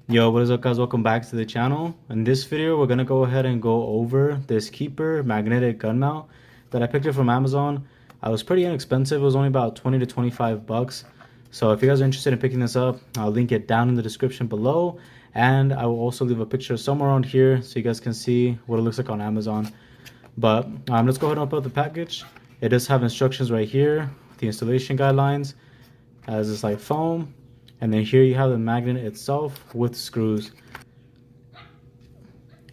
Yo, what is up guys? Welcome back to the channel. In this video, we're gonna go ahead and go over this Keeper magnetic gun mount that I picked up from Amazon. It was pretty inexpensive. It was only about 20 to 25 bucks. So if you guys are interested in picking this up, I'll link it down in the description below. And I will also leave a picture somewhere around here so you guys can see what it looks like on Amazon. But let's go ahead and open up the package. It does have instructions right here, the installation guidelines, as this like foam. And then here you have the magnet itself with screws.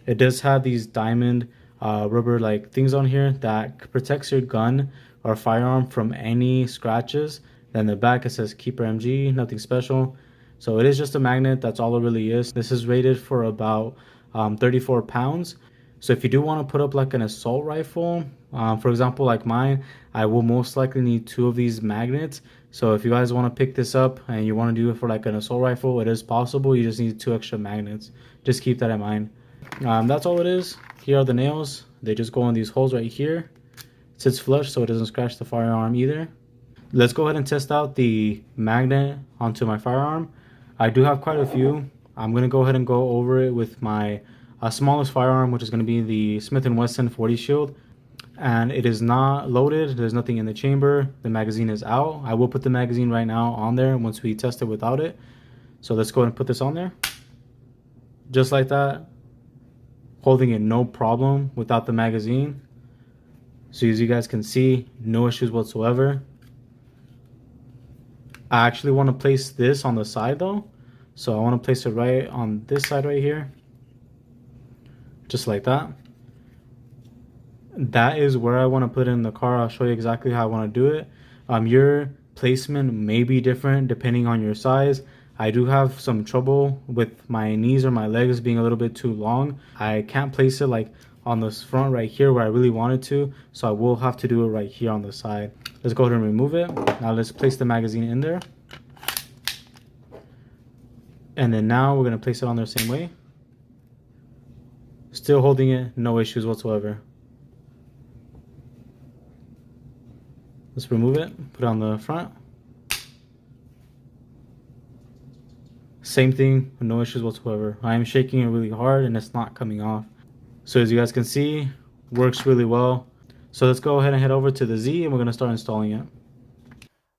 It does have these diamond rubber like things on here that protects your gun or firearm from any scratches. Then the back it says Keeper MG, nothing special. So it is just a magnet, that's all it really is. This is rated for about 34 pounds. So if you do want to put up like an assault rifle, for example like mine, I will most likely need 2 of these magnets. So if you guys want to pick this up and you want to do it for like an assault rifle, it is possible. You just need 2 extra magnets. Just keep that in mind. That's all it is. Here are the nails. They just go in these holes right here. It sits flush so it doesn't scratch the firearm either. Let's go ahead and test out the magnet onto my firearm. I do have quite a few. I'm going to go ahead and go over it with my smallest firearm, which is going to be the Smith & Wesson 40 Shield. And it is not loaded. There's nothing in the chamber. The magazine is out. I will put the magazine right now on there once we test it without it. So let's go ahead and put this on there. Just like that. Holding it no problem without the magazine. So as you guys can see, no issues whatsoever. I actually want to place this on the side though. So I want to place it right on this side right here. Just like that. That is where I want to put it in the car. I'll show you exactly how I want to do it. Your placement may be different depending on your size. I do have some trouble with my knees or my legs being a little bit too long. I can't place it like on this front right here where I really wanted to, so I will have to do it right here on the side. Let's go ahead and remove it. Now let's place the magazine in there. And then now we're going to place it on there the same way. Still holding it, no issues whatsoever. Let's remove it, put it on the front. Same thing, no issues whatsoever. I am shaking it really hard and it's not coming off. So as you guys can see, works really well. So let's go ahead and head over to the Z and we're going to start installing it.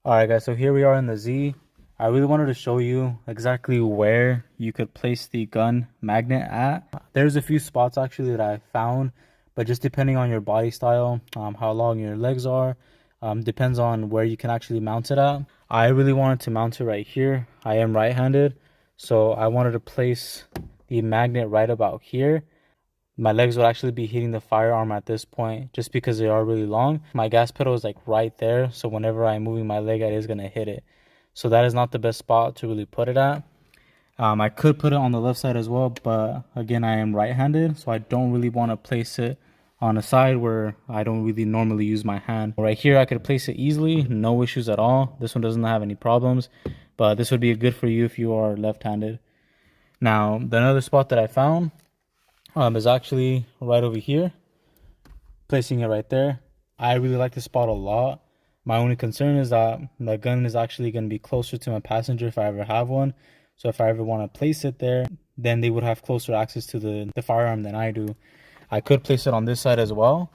Alright guys, so here we are in the Z. I really wanted to show you exactly where you could place the gun magnet at. There's a few spots actually that I found, but just depending on your body style, how long your legs are, depends on where you can actually mount it at. I really wanted to mount it right here. I am right-handed, so I wanted to place the magnet right about here. My legs would actually be hitting the firearm at this point just because they are really long. My gas pedal is like right there, so whenever I'm moving my leg, it is going to hit it. So that is not the best spot to really put it at. I could put it on the left side as well, but again, I am right-handed, so I don't really want to place it on a side where I don't really normally use my hand. Right here, I could place it easily, no issues at all. This one doesn't have any problems, but this would be good for you if you are left-handed. Now, the another spot that I found is actually right over here. Placing it right there. I really like this spot a lot. My only concern is that the gun is actually going to be closer to my passenger if I ever have one. So if I ever want to place it there, then they would have closer access to the firearm than I do. I could place it on this side as well,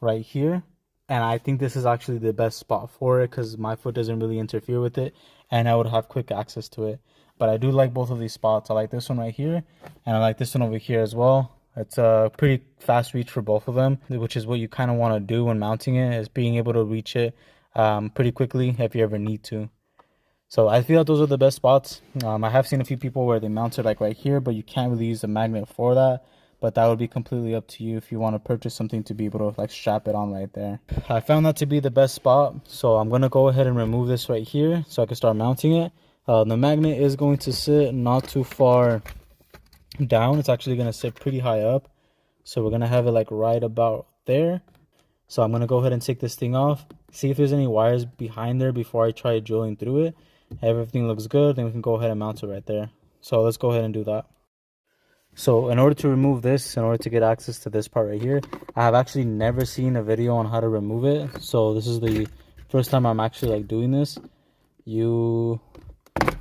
right here. And I think this is actually the best spot for it because my foot doesn't really interfere with it and I would have quick access to it. But I do like both of these spots. I like this one right here and I like this one over here as well. It's a pretty fast reach for both of them, which is what you kind of want to do when mounting it, is being able to reach it pretty quickly if you ever need to. So I feel like those are the best spots. I have seen a few people where they mount it like right here, but you can't really use the magnet for that. But that would be completely up to you if you want to purchase something to be able to like strap it on right there. I found that to be the best spot, so I'm going to go ahead and remove this right here so I can start mounting it. The magnet is going to sit not too far down. It's actually going to sit pretty high up, so we're going to have it like right about there. So I'm going to go ahead and take this thing off, see if there's any wires behind there before I try drilling through it. If everything looks good, then we can go ahead and mount it right there. So let's go ahead and do that. So in order to remove this, in order to get access to this part right here, I have actually never seen a video on how to remove it. So this is the first time I'm actually like doing this. You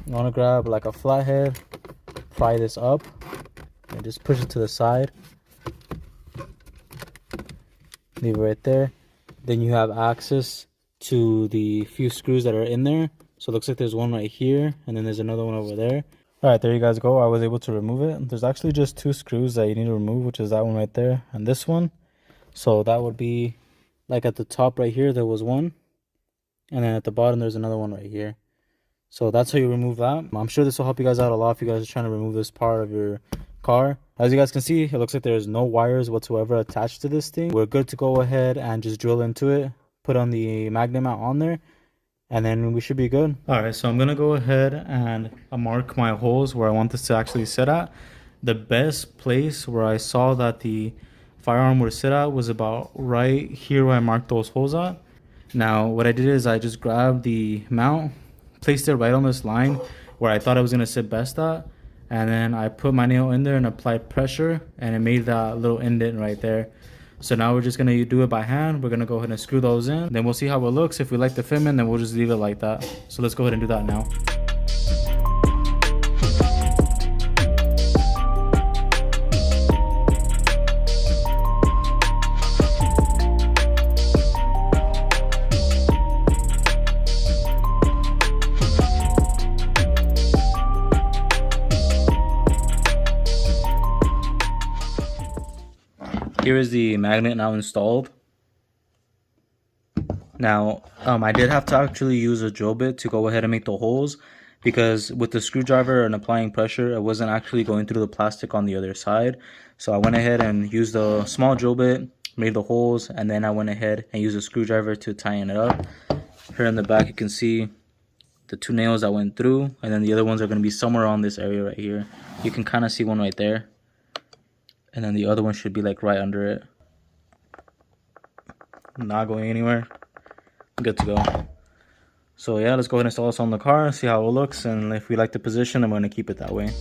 want to grab like a flathead, pry this up and just push it to the side. Leave it right there. Then you have access to the few screws that are in there. So it looks like there's one right here and then there's another one over there. All right, there you guys go. I was able to remove it. There's actually just 2 screws that you need to remove, which is that one right there and this one. So that would be like at the top right here, there was one. And then at the bottom, there's another one right here. So that's how you remove that. I'm sure this will help you guys out a lot if you guys are trying to remove this part of your car. As you guys can see, it looks like there's no wires whatsoever attached to this thing. We're good to go ahead and just drill into it, put on the magnet mount on there, and then we should be good. All right, so I'm gonna go ahead and mark my holes where I want this to actually sit at. The best place where I saw that the firearm would sit at was about right here where I marked those holes at. Now what I did is I just grabbed the mount, placed it right on this line where I thought it was gonna sit best at, and then I put my nail in there and applied pressure, and it made that little indent right there. So now we're just gonna do it by hand. We're gonna go ahead and screw those in, then we'll see how it looks. If we like the fitment, then we'll just leave it like that. So let's go ahead and do that now. Here is the magnet now installed. Now, I did have to actually use a drill bit to go ahead and make the holes, because with the screwdriver and applying pressure, it wasn't actually going through the plastic on the other side. So I went ahead and used a small drill bit, made the holes, and then I went ahead and used a screwdriver to tighten it up. Here in the back, you can see the 2 nails that went through, and then the other ones are going to be somewhere on this area right here. You can kind of see one right there. And then the other one should be like right under it. Not going anywhere. Good to go. So yeah, let's go ahead and install this on the car, see how it looks, and if we like the position, I'm going to keep it that way.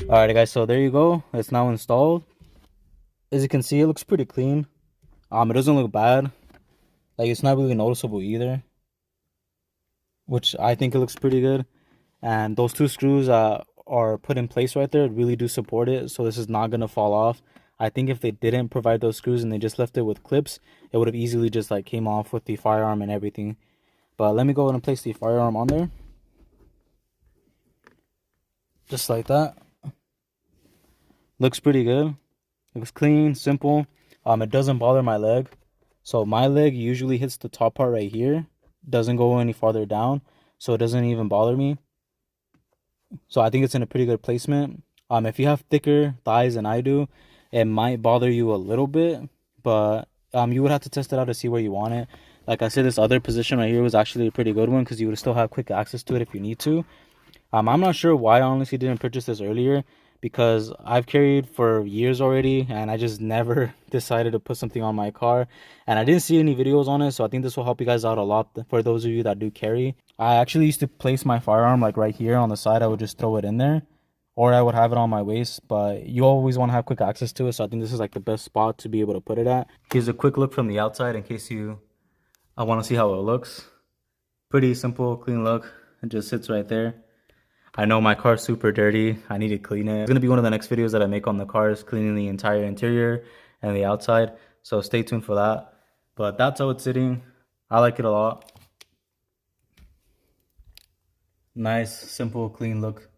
Alright guys, so there you go. It's now installed. As you can see, it looks pretty clean. It doesn't look bad. Like, it's not really noticeable either, which I think it looks pretty good. And those 2 screws are put in place right there really do support it, so this is not going to fall off. I think if they didn't provide those screws and they just left it with clips, it would have easily just like came off with the firearm and everything. But let me go ahead and place the firearm on there. Just like that. Looks pretty good. Looks clean, simple. It doesn't bother my leg. So my leg usually hits the top part right here. Doesn't go any farther down. So it doesn't even bother me. So I think it's in a pretty good placement. If you have thicker thighs than I do, it might bother you a little bit. But you would have to test it out to see where you want it. Like I said, this other position right here was actually a pretty good one, because you would still have quick access to it if you need to. I'm not sure why I honestly didn't purchase this earlier, because I've carried for years already and I just never decided to put something on my car, and I didn't see any videos on it. So I think this will help you guys out a lot for those of you that do carry. I actually used to place my firearm like right here on the side. I would just throw it in there, or I would have it on my waist, but you always want to have quick access to it. So I think this is like the best spot to be able to put it at. Here's a quick look from the outside in case I want to see how it looks. Pretty simple, clean look. It just sits right there. I know my car's super dirty. I need to clean it. It's going to be one of the next videos that I make on the cars, cleaning the entire interior and the outside. So stay tuned for that. But that's how it's sitting. I like it a lot. Nice, simple, clean look.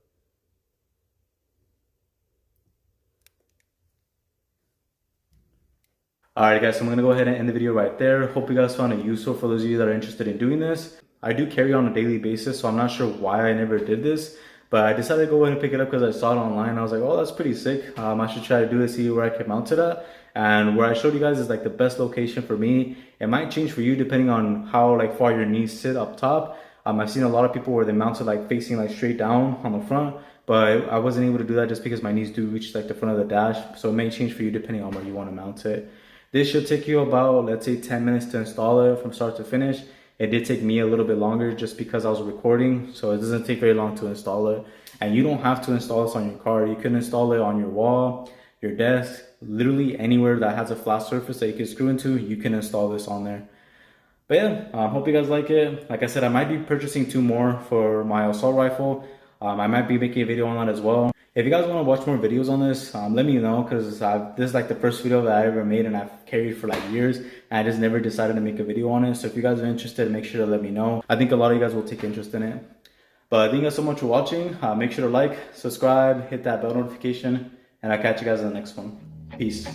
Alright guys, so I'm going to go ahead and end the video right there. Hope you guys found it useful for those of you that are interested in doing this. I do carry on a daily basis, so I'm not sure why I never did this. But I decided to go ahead and pick it up because I saw it online. I was like, oh, that's pretty sick. I should try to do it, see where I can mount it at. And where I showed you guys is like the best location for me. It might change for you depending on how like far your knees sit up top. I've seen a lot of people where they mount it like facing like straight down on the front. But I wasn't able to do that just because my knees do reach like the front of the dash. So it may change for you depending on where you want to mount it. This should take you about, let's say, 10 minutes to install it from start to finish. It did take me a little bit longer just because I was recording, so it doesn't take very long to install it. And you don't have to install this on your car. You can install it on your wall, your desk, literally anywhere that has a flat surface that you can screw into, you can install this on there. But yeah, hope you guys like it. Like I said, I might be purchasing 2 more for my assault rifle. I might be making a video on that as well. If you guys want to watch more videos on this, let me know, because this is like the first video that I ever made and I've carried for like years, and I just never decided to make a video on it. So if you guys are interested, make sure to let me know. I think a lot of you guys will take interest in it. But thank you guys so much for watching. Make sure to like, subscribe, hit that bell notification, and I'll catch you guys in the next one. Peace.